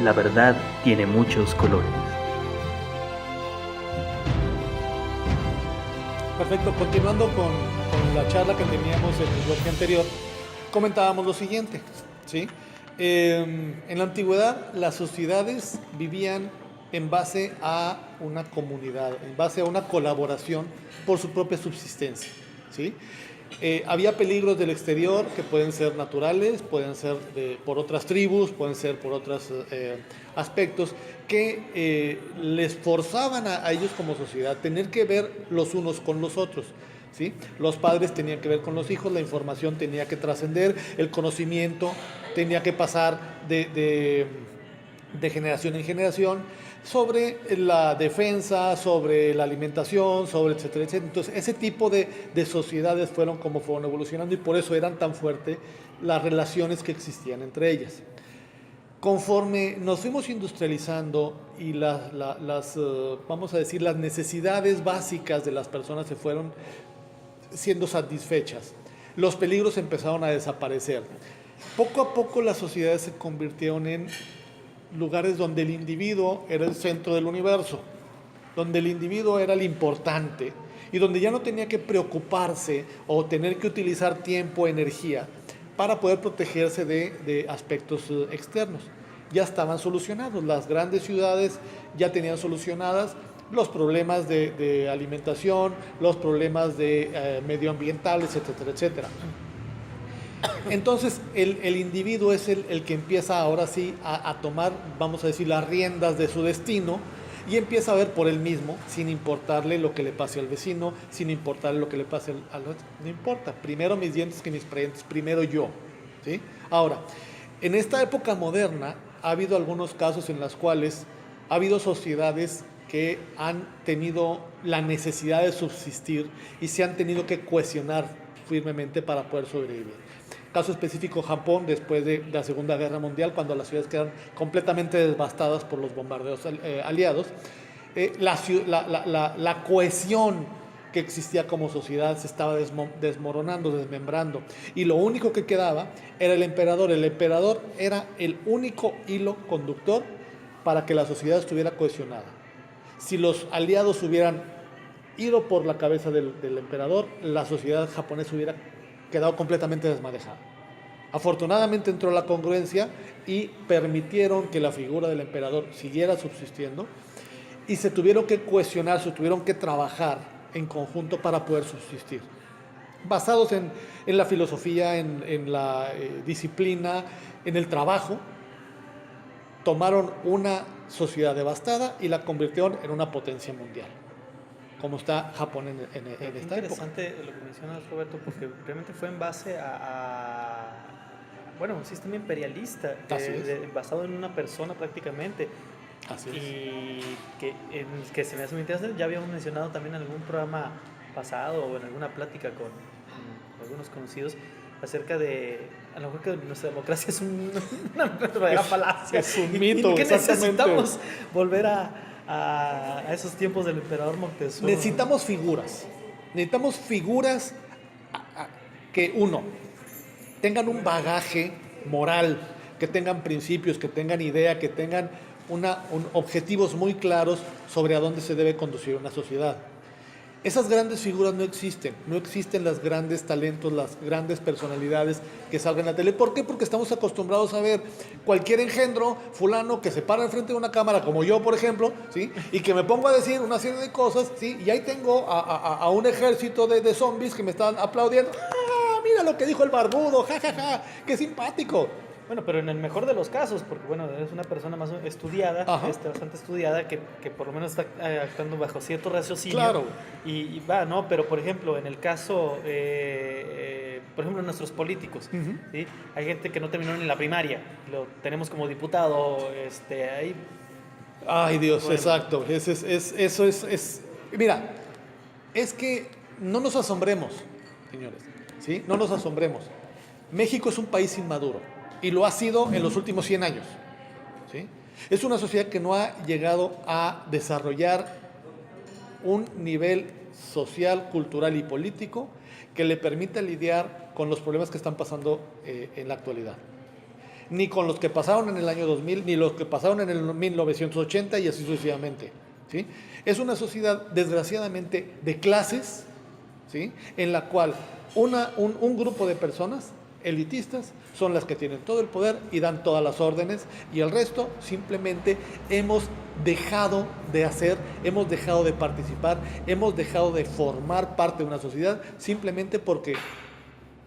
La verdad tiene muchos colores. Perfecto, continuando con la charla que teníamos en el bloque anterior, comentábamos lo siguiente, ¿sí? En la antigüedad las sociedades vivían en base a una comunidad, en base a una colaboración por su propia subsistencia, ¿sí? Había peligros del exterior que pueden ser naturales, pueden ser por otras tribus, pueden ser por otros aspectos que les forzaban a ellos como sociedad tener que ver los unos con los otros. ¿Sí? Los padres tenían que ver con los hijos, la información tenía que trascender, el conocimiento tenía que pasar de generación en generación sobre la defensa, sobre la alimentación, sobre etcétera, etcétera. Entonces, ese tipo de sociedades fueron como fueron evolucionando y por eso eran tan fuertes las relaciones que existían entre ellas. Conforme nos fuimos industrializando y vamos a decir, las necesidades básicas de las personas se fueron siendo satisfechas, los peligros empezaron a desaparecer. Poco a poco las sociedades se convirtieron en lugares donde el individuo era el centro del universo, donde el individuo era el importante y donde ya no tenía que preocuparse o tener que utilizar tiempo, energía para poder protegerse de aspectos externos. Ya estaban solucionados, las grandes ciudades ya tenían solucionadas los problemas de alimentación, los problemas de medioambientales, etcétera, etcétera. Entonces el individuo es el que empieza ahora sí a tomar, vamos a decir, las riendas de su destino y empieza a ver por él mismo, sin importarle lo que le pase al vecino, sin importarle lo que le pase al otro. No importa, primero mis dientes que mis parientes, primero yo. ¿Sí? Ahora, en esta época moderna ha habido algunos casos en los cuales ha habido sociedades que han tenido la necesidad de subsistir y se han tenido que cohesionar firmemente para poder sobrevivir. Caso específico Japón después de la Segunda Guerra Mundial, cuando las ciudades quedan completamente devastadas por los bombardeos aliados, la cohesión que existía como sociedad se estaba desmoronando, desmembrando, y lo único que quedaba era el emperador. El emperador era el único hilo conductor para que la sociedad estuviera cohesionada. Si los aliados hubieran ido por la cabeza del emperador, la sociedad japonesa hubiera quedado completamente desmadejada. Afortunadamente entró la congruencia y permitieron que la figura del emperador siguiera subsistiendo y se tuvieron que cohesionar, se tuvieron que trabajar en conjunto para poder subsistir. Basados en la filosofía, en la disciplina, en el trabajo, tomaron una sociedad devastada y la convirtieron en una potencia mundial, como está Japón en esta época. Es interesante lo que mencionas, Roberto, porque realmente fue en base bueno, un sistema imperialista basado en una persona prácticamente. Así es. Y que se me hace muy interesante. Ya habíamos mencionado también en algún programa pasado o en alguna plática con algunos conocidos acerca de, a lo mejor que nuestra democracia es una verdadera falacia. Es un mito, y que exactamente. necesitamos volver a esos tiempos del emperador Moctezuma. Necesitamos figuras que uno, tengan un bagaje moral, que tengan principios, que tengan idea, que tengan objetivos muy claros sobre a dónde se debe conducir una sociedad. Esas grandes figuras no existen los grandes talentos, las grandes personalidades que salgan en la tele. ¿Por qué? Porque estamos acostumbrados a ver cualquier engendro, fulano, que se para enfrente de una cámara, como yo, por ejemplo, ¿sí? Y que me pongo a decir una serie de cosas, ¿sí? Y ahí tengo a un ejército de zombies que me están aplaudiendo. ¡Ah, mira lo que dijo el barbudo! ¡Ja, ja, ja! ¡Qué simpático! Bueno, pero en el mejor de los casos, porque bueno, eres una persona más estudiada, bastante estudiada, que por lo menos está actuando bajo cierto raciocinio. Claro. Y va, ¿no? Pero por ejemplo, en el caso, por ejemplo, nuestros políticos, ¿sí? Hay gente que no terminó ni la primaria, lo tenemos como diputado, ahí. Ay, Dios, bueno. Exacto. Eso es. Mira, es que no nos asombremos, señores, ¿sí? No nos asombremos. México es un país inmaduro. Y lo ha sido en los últimos 100 años. ¿Sí? Es una sociedad que no ha llegado a desarrollar un nivel social, cultural y político que le permita lidiar con los problemas que están pasando en la actualidad. ni con los que pasaron en el año 2000, ni los que pasaron en el 1980 y así sucesivamente, ¿sí? Es una sociedad, desgraciadamente, de clases, ¿sí? En la cual un grupo de personas elitistas son las que tienen todo el poder y dan todas las órdenes, y el resto simplemente hemos dejado de hacer, hemos dejado de participar, hemos dejado de formar parte de una sociedad, simplemente porque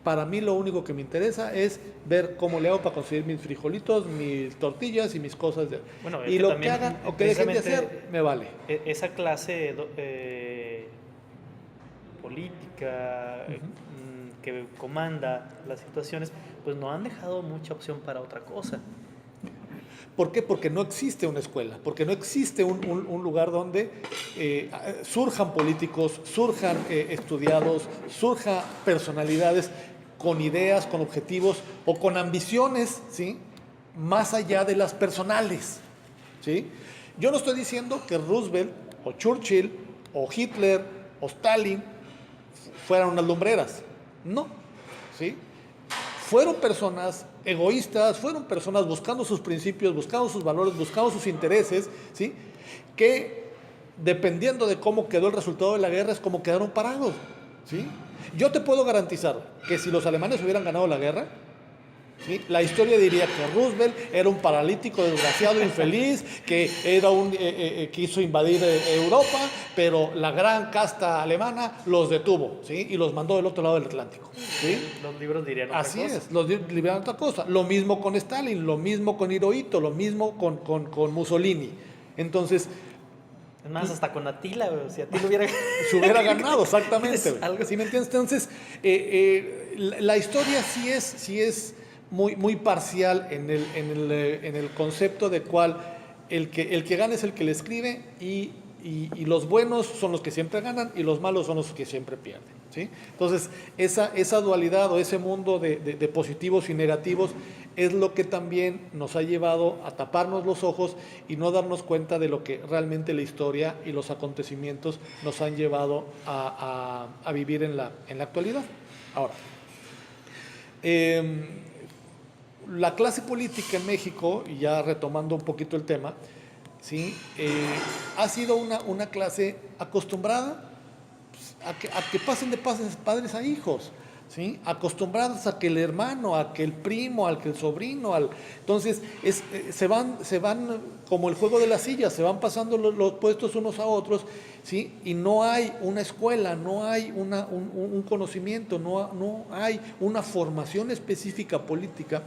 para mí lo único que me interesa es ver cómo le hago para conseguir mis frijolitos, mis tortillas y mis cosas. Bueno, y lo que hagan o que dejen de hacer, me vale. Esa clase política que comanda las situaciones, pues no han dejado mucha opción para otra cosa. ¿Por qué? Porque no existe una escuela, porque no existe un lugar donde surjan políticos, surjan estudiados, surjan personalidades con ideas, con objetivos o con ambiciones, ¿sí? Más allá de las personales, ¿sí? Yo no estoy diciendo que Roosevelt o Churchill o Hitler o Stalin fueran unas lumbreras, no, ¿sí? Fueron personas egoístas, fueron personas buscando sus principios, buscando sus valores, buscando sus intereses, ¿sí? Que dependiendo de cómo quedó el resultado de la guerra es como quedaron parados, ¿sí? Yo te puedo garantizar que si los alemanes hubieran ganado la guerra, ¿sí? La historia diría que Roosevelt era un paralítico, desgraciado, infeliz, que era quiso invadir Europa, pero la gran casta alemana los detuvo, ¿sí? Y los mandó del otro lado del Atlántico, ¿sí? Los libros dirían otra Así cosa. es, los libros dirían otra cosa. Lo mismo con Stalin, lo mismo con Hirohito, lo mismo con Mussolini. Entonces, es más, hasta con Atila, si Atila hubiera... se hubiera ganado, exactamente. ¿Sí me entiendes? Entonces, la historia sí es muy parcial en el concepto de cual el que gana es el que le escribe y los buenos son los que siempre ganan y los malos son los que siempre pierden, ¿sí? Entonces, esa dualidad o ese mundo de positivos y negativos es lo que también nos ha llevado a taparnos los ojos y no darnos cuenta de lo que realmente la historia y los acontecimientos nos han llevado a vivir en la actualidad. Ahora, la clase política en México, y ya retomando un poquito el tema, ¿sí? Ha sido una clase acostumbrada a que pasen de padres a hijos, ¿sí? Acostumbrados a que el hermano, a que el primo, a que el sobrino, entonces se van como el juego de las sillas, se van pasando los puestos unos a otros, ¿sí? Y no hay una escuela, no hay un conocimiento, no hay una formación específica política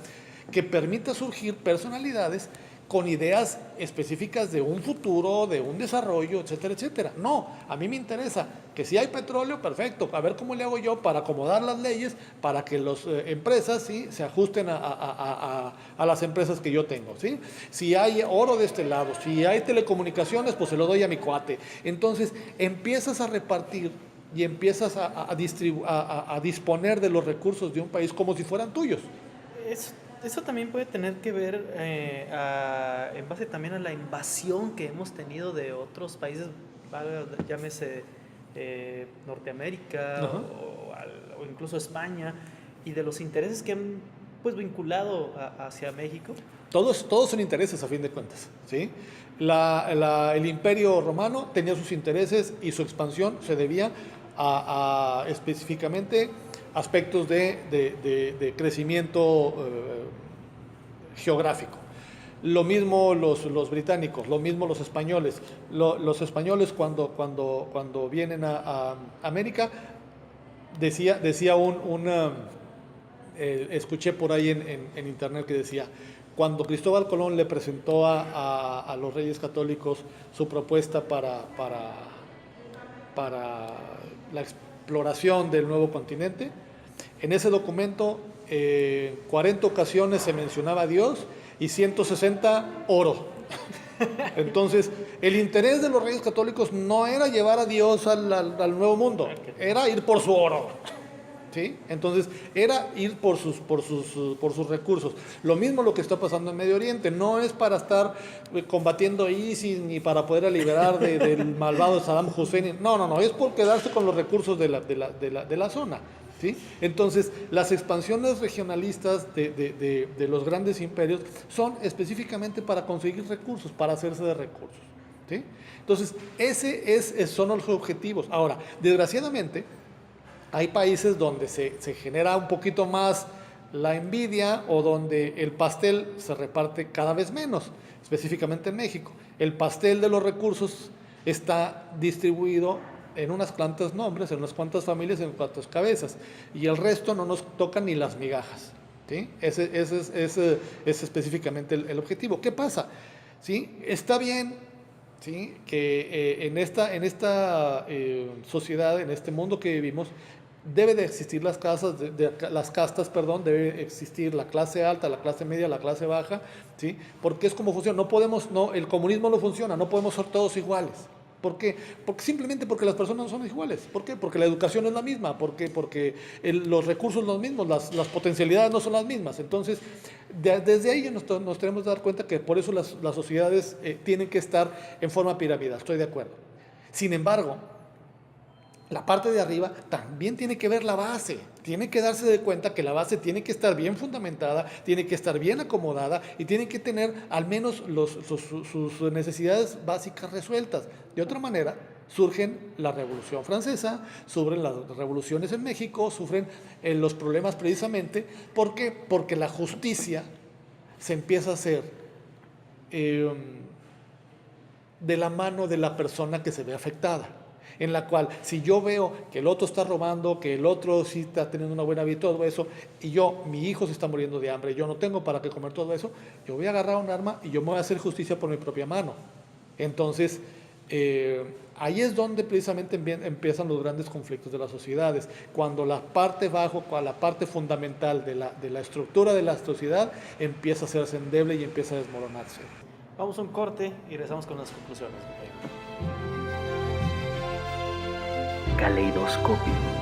que permita surgir personalidades con ideas específicas de un futuro, de un desarrollo, etcétera, etcétera. No, a mí me interesa que si hay petróleo, perfecto, a ver cómo le hago yo para acomodar las leyes para que las empresas, ¿sí? Se ajusten a las empresas que yo tengo, ¿sí? Si hay oro de este lado, si hay telecomunicaciones, pues se lo doy a mi cuate. Entonces, empiezas a repartir y empiezas a disponer de los recursos de un país como si fueran tuyos. Eso también puede tener que ver en base también a la invasión que hemos tenido de otros países, llámese Norteamérica o incluso España, y de los intereses que han pues vinculado hacia México. Todos son intereses a fin de cuentas, ¿sí? El Imperio Romano tenía sus intereses y su expansión se debía a específicamente aspectos de crecimiento geográfico. Lo mismo los británicos, lo mismo los españoles. Los españoles cuando vienen a América, escuché por ahí en internet que decía, cuando Cristóbal Colón le presentó a los Reyes Católicos su propuesta para la exploración del nuevo continente, en ese documento 40 ocasiones se mencionaba a Dios y 160 oro. Entonces, el interés de los Reyes Católicos no era llevar a Dios al nuevo mundo, era ir por su oro, ¿sí? Entonces, era ir por sus recursos. Lo mismo lo que está pasando en Medio Oriente, no es para estar combatiendo ISIS ni para poder liberar del malvado Saddam Hussein, no, es por quedarse con los recursos de la zona. ¿sí? Entonces, las expansiones regionalistas de los grandes imperios son específicamente para conseguir recursos, para hacerse de recursos, ¿sí? Entonces, son los objetivos. Ahora, desgraciadamente, hay países donde se genera un poquito más la envidia o donde el pastel se reparte cada vez menos, específicamente en México. El pastel de los recursos está distribuido en unas cuantas nombres, en unas cuantas familias, en unas cuantas cabezas, y el resto no nos tocan ni las migajas, ¿sí? Ese es específicamente el objetivo. ¿Qué pasa? ¿Sí? Está bien, ¿sí?, que en esta sociedad, en este mundo que vivimos, debe de existir las castas, perdón, debe existir la clase alta, la clase media, la clase baja, ¿sí? Porque es como funciona. El comunismo no funciona, no podemos ser todos iguales. ¿Por qué? Simplemente porque las personas no son iguales. ¿Por qué? Porque la educación es la misma, porque los recursos son los mismos, las potencialidades no son las mismas. Entonces, desde ahí nos tenemos que dar cuenta que por eso las sociedades tienen que estar en forma piramidal, estoy de acuerdo. Sin embargo, la parte de arriba también tiene que ver la base, tiene que darse de cuenta que la base tiene que estar bien fundamentada, tiene que estar bien acomodada y tiene que tener al menos sus necesidades básicas resueltas. De otra manera, surgen la Revolución Francesa, surgen las revoluciones en México, sufren los problemas precisamente. ¿Por qué? Porque la justicia se empieza a hacer de la mano de la persona que se ve afectada, en la cual si yo veo que el otro está robando, que el otro sí está teniendo una buena vida y todo eso, y mi hijo se está muriendo de hambre, yo no tengo para qué comer todo eso, yo voy a agarrar un arma y yo me voy a hacer justicia por mi propia mano. Entonces, ahí es donde precisamente empiezan los grandes conflictos de las sociedades, cuando la parte bajo, la parte fundamental de la estructura de la sociedad empieza a hacerse endeble y empieza a desmoronarse. Vamos a un corte y regresamos con las conclusiones. Caleidoscopio.